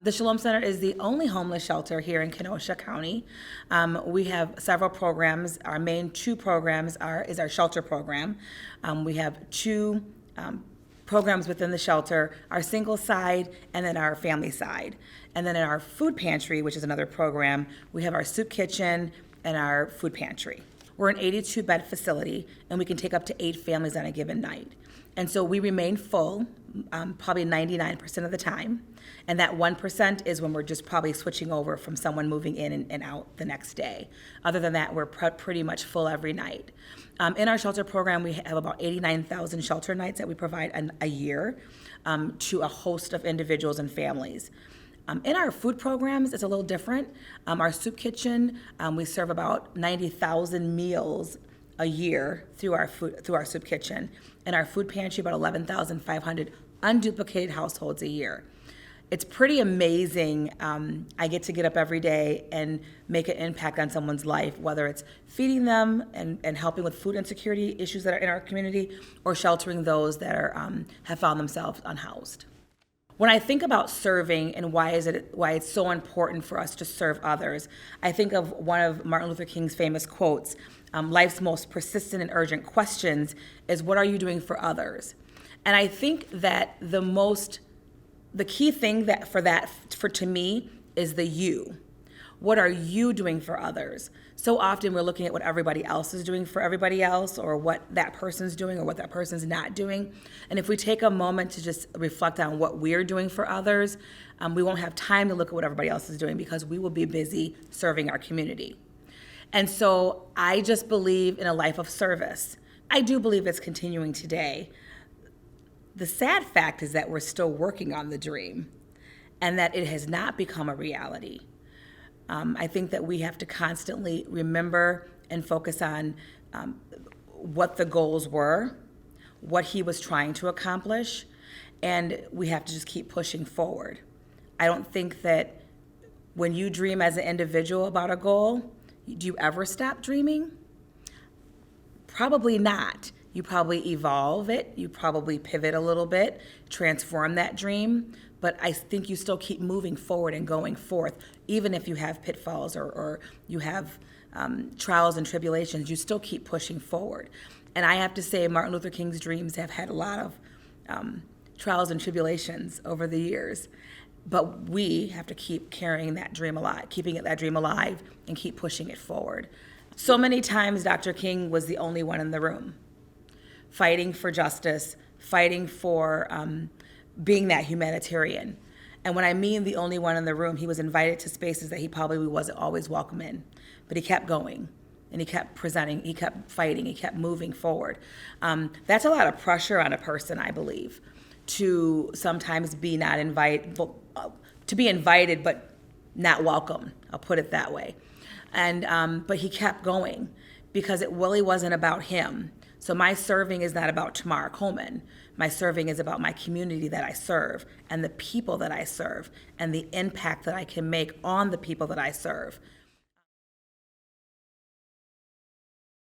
The Shalom Center is the only homeless shelter here in Kenosha County. We have several programs. Our main two programs is our shelter program. We have two programs within the shelter, our single side and then our family side. And then in our food pantry, which is another program, we have our soup kitchen and our food pantry. We're an 82-bed facility, and we can take up to 8 families on a given night. And so we remain full, probably 99% of the time. And that 1% is when we're just probably switching over from someone moving in and out the next day. Other than that, we're pretty much full every night. In our shelter program, we have about 89,000 shelter nights that we provide a year to a host of individuals and families. In our food programs, it's a little different. Our soup kitchen, we serve about 90,000 meals a year through our soup kitchen. And our food pantry, about 11,500 unduplicated households a year. It's pretty amazing. I get to get up every day and make an impact on someone's life, whether it's feeding them and helping with food insecurity issues that are in our community, or sheltering those that have found themselves unhoused. When I think about serving and why it's so important for us to serve others, I think of one of Martin Luther King's famous quotes: life's most persistent and urgent questions is, what are you doing for others? And I think that the key thing to me is the you. What are you doing for others? So often we're looking at what everybody else is doing for everybody else, or what that person's doing or what that person's not doing. And if we take a moment to just reflect on what we're doing for others, we won't have time to look at what everybody else is doing, because we will be busy serving our community. And so I just believe in a life of service. I do believe it's continuing today. The sad fact is that we're still working on the dream, and that it has not become a reality. I think that we have to constantly remember and focus on what the goals were, what he was trying to accomplish, and we have to just keep pushing forward. I don't think that when you dream as an individual about a goal, do you ever stop dreaming? Probably not. You probably evolve it, you probably pivot a little bit, transform that dream, but I think you still keep moving forward and going forth. Even if you have pitfalls or you have trials and tribulations, you still keep pushing forward. And I have to say, Martin Luther King's dreams have had a lot of trials and tribulations over the years, but we have to keep carrying that dream alive, keeping that dream alive, and keep pushing it forward. So many times Dr. King was the only one in the room, fighting for justice, fighting for being that humanitarian. And when I mean the only one in the room, he was invited to spaces that he probably wasn't always welcome in. But he kept going, and he kept presenting, he kept fighting, he kept moving forward. That's a lot of pressure on a person, I believe, to sometimes be to be invited but not welcome. I'll put it that way. And but he kept going, because it really wasn't about him. So my serving is not about Tamarra Coleman. My serving is about my community that I serve, and the people that I serve, and the impact that I can make on the people that I serve.